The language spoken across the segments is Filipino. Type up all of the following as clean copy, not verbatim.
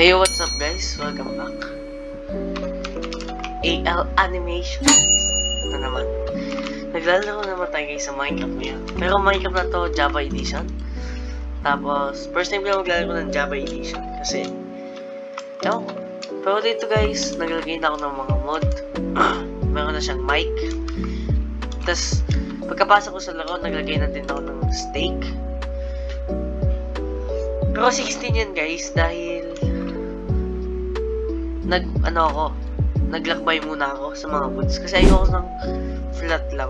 Hey, what's up guys? Welcome back. AL Animation. Ito naman. Naglalaro naman tayo guys sa Minecraft ngayon. Pero Minecraft na to, Java Edition. Tapos, first time ko lang maglalaro ng Java Edition. Kasi, ewan ko. Pero dito guys, naglagay na ako ng mga mod. Meron na siyang mic. Tapos, pagkapasok ko sa laro, naglagay na din ako ng steak. Pero 16 yan guys, dahil naglakbay muna ako sa mga woods kasi ayoko ng flat lang.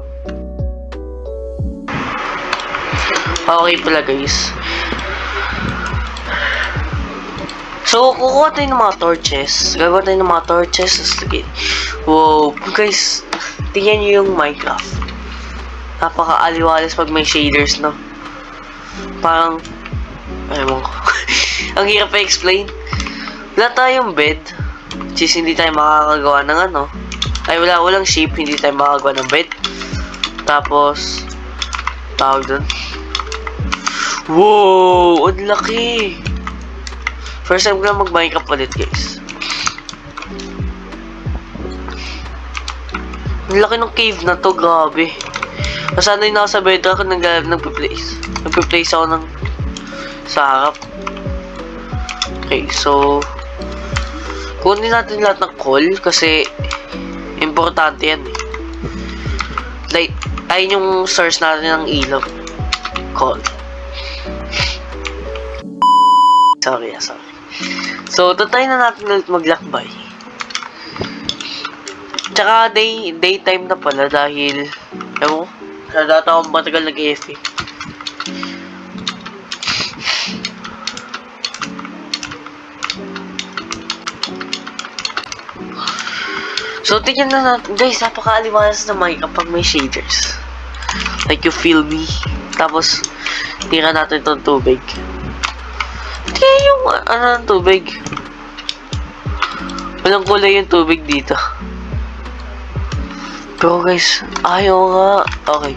Okay pala guys. So, kukuha tayo ng mga torches. Gagawa tayo ng mga torches. Wow, guys, tingnan nyo yung Minecraft. Napaka-aliwalas pag may shaders, no? Parang, ewan ko. Ang hirap pa-explain. Wala tayong bed. Which is, hindi tayo makakagawa ng ano. Ay, walang shape, hindi tayo makakagawa ng bed. Tapos, tawag dun. Wow! Ang laki! First time ko lang mag-Minecraft ulit, guys. Ang laki ng cave na to, grabe. Masanay na ako sa bedrock, nagpe-place ako ng sa harap. Okay, so kunin natin lahat ng coal kasi importante yan eh. Like, ayun yung source natin ng ilaw. Coal. Sorry. So, tatry na natin ulit maglakbay. Tsaka daytime na pala dahil ewan ko, dati akong matagal nag-AFK. So, tingnan na natin. Guys, napaka-aliwalas na mic kapag may shaders. Like, you feel me. Tapos, tira natin itong tubig. Kaya yung, ng tubig. Walang kulay yung tubig dito. Pero guys, ayaw nga. Okay.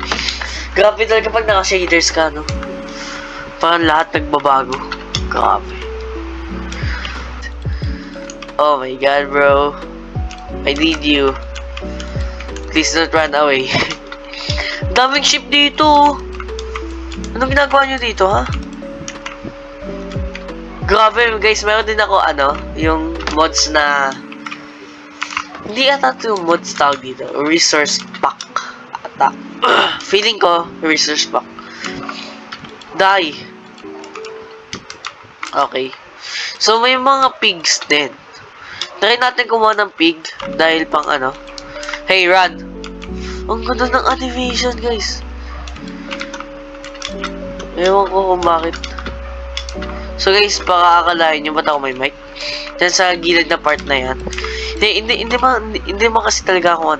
Grabe talaga pag naka-shaders ka, no? Parang lahat nagbabago. Grabe. Oh my god, bro. I need you. Please don't run away. Daming ship dito. Anong ginagawa nyo dito, ha? Grabe, guys. Meron din ako, yung mods na hindi ata ito yung mods tawag dito. Resource pack. Ata. Feeling ko, resource pack. Die. Okay. So, may mga pigs din. Try natin kumuha ng pig dahil pang Hey, run! Ang ganda ng animation, guys. Ewan ko kung bakit. So, guys, baka akalain nyo ba't ako may mic? Diyan sa gilid na part na yan. Hindi mo kasi talaga ako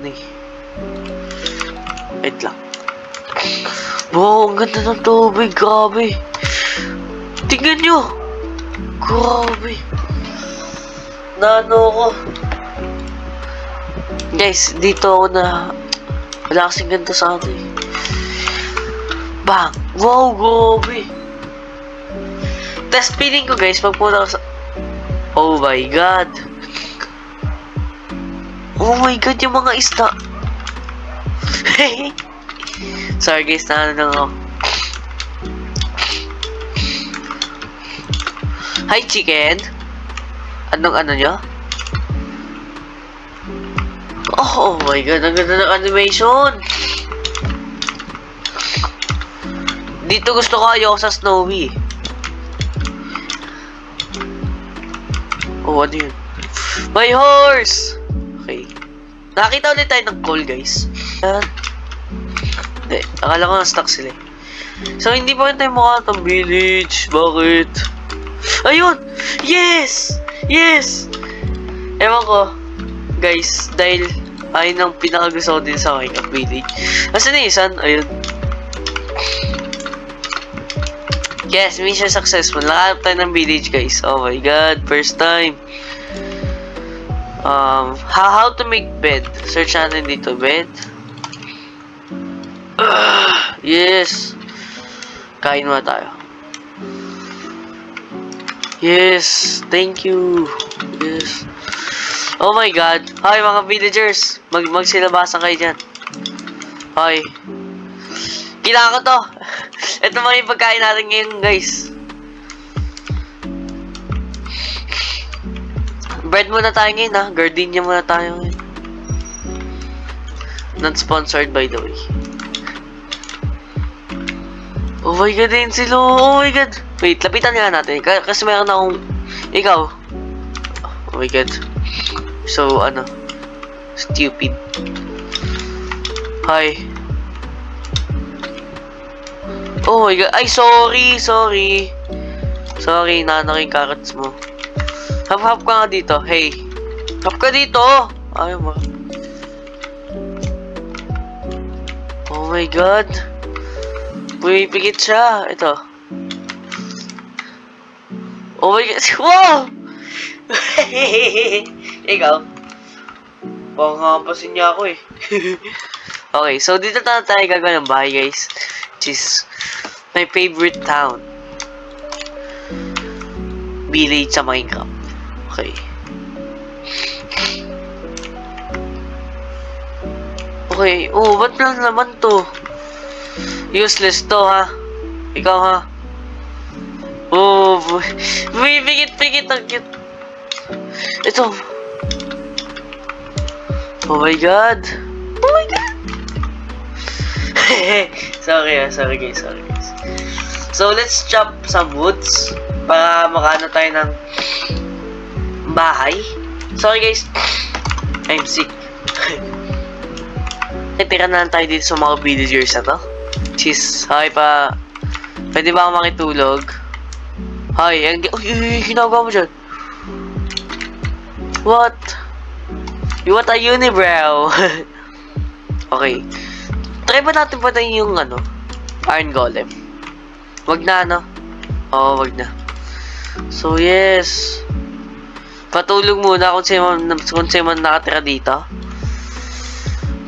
Wait lang. Wow, ang ganda ng tubig. Grabe. Tingnan nyo. Grabe. Ko. Guys, dito ako na wala kasing ganito sa atin. Bang! Wow, grabe! Tapos feeling ko guys, pagpunta ko sa oh my god! Oh my god, yung mga isda! Sorry guys, lang ako. Hi chicken! Anong nyo? Oh my god, ang ganda ng animation! Dito gusto ko ayoko sa Snowy. Oh, ano yun? My horse! Okay. Nakakita ulit tayo ng coal, guys. Hindi, akala ko na-stuck sila. So, hindi pa rin tayo mukha ng village. Bakit? Ayun! Yes! Yes! Ewan ko, guys, dahil ayun ang pinakagusto ko din sa Minecraft Village. Nasaan na isan? Ayun. Yes, mission successful. Nakahanap tayo ng village, guys. Oh my god, first time. How to make bed. Search natin dito, bed. Yes. Kain mo tayo. Yes, thank you. Yes. Oh my god. Hi mga villagers. Magsilabasan kayo dyan. Hi. Kailangan ko to. Ito mga yung pagkain natin ngayon, guys. Bread muna tayo ngayon, ha. Gardenia muna tayo ngayon. Not sponsored, by the way. Oh my god, din sila. Oh my god. Wait, lapitan nga natin. Kasi mayroon akong... Ikaw. Oh my god. So, ano. Stupid. Hi. Oh my god. Ay, sorry. Sorry, naano ko yung carrots mo. Hap-hap ka nga dito. Hey. Hap ka dito. Ayaw mo. Oh my god. Pumipigit siya. Ito. Oh my god. Wow! Ikaw. Pangapasin niya ako eh. Okay, so dito tayo gagawin ng bahay, guys. Which is my favorite town. Village sa Minecraft. Okay. Okay. Oh, ba't lang naman to? Useless to, ha? Ikaw, ha? Oh, pigit. Ang cute. Ito. Oh my god. Oh my god. Sorry guys. So, let's chop some woods para makaano tayo ng bahay. Sorry guys. I'm sick. Tira na lang tayo dito sa mga villagers na to. Cheese. Hi pa. Pwede ba ako makitulog? Hi. Uy, ginagawa mo dyan. What? What a unibrow. Okay. Try ba natin patayin yung ano? Iron Golem. Wag na, ano? Oo, wag na. So, yes. Patulog muna kung sino man nakatira dito.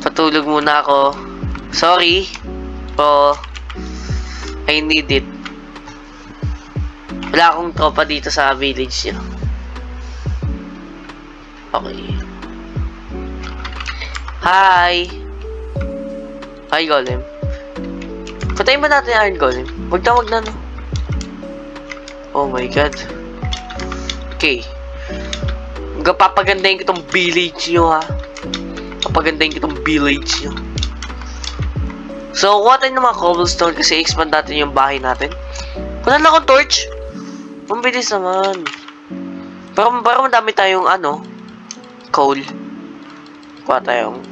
Patulog muna ako. Sorry. Oh, I need it. Wala akong tropa dito sa village niyo. Okay. Hi! Hi, Golem. Patayin ba natin yung Iron Golem? Wag na, no? Oh my god. Okay. Papagandahin ko tong village nyo, ha? Papagandahin ko tong village nyo. So, kuha tayo ng mga cobblestone kasi expand natin yung bahay natin. Wala na akong torch. Ang bilis naman. Parang madami tayong, ano, coal. Kuha tayong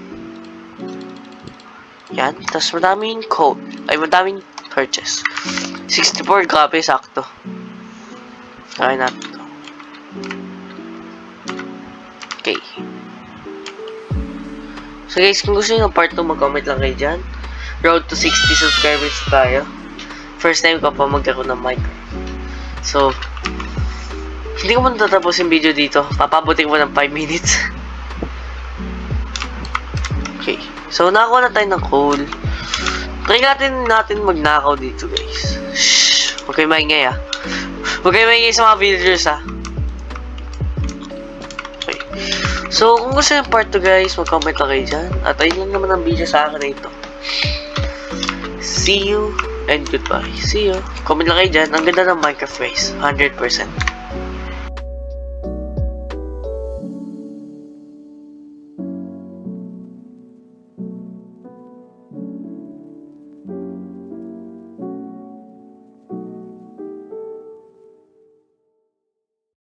yan. Tapos madaming coal. Ay, madaming torches. 64, grabe, sakto. Try natin ito. Okay. So guys, kung gusto nyo ng part 2, mag-comment lang kayo dyan. Road to 60 subscribers tayo. First time ko pa magkaroon ng mic. So, hindi ko muna tatapos yung video dito. Papabutin ko ng 5 minutes. Okay. So, nakakuha na tayo ng coal. Try natin magnakaw dito, guys. Shhh. Huwag kayo maingay, ha. Huwag kayo maingay sa mga villagers, ha. Okay. So, kung gusto nyo part 2, guys, mag-comment lang kayo dyan. At ayun lang naman ang video sa akin na ito. See you and goodbye. See you. Comment lang kayo dyan. Ang ganda ng Minecraft, guys. 100%.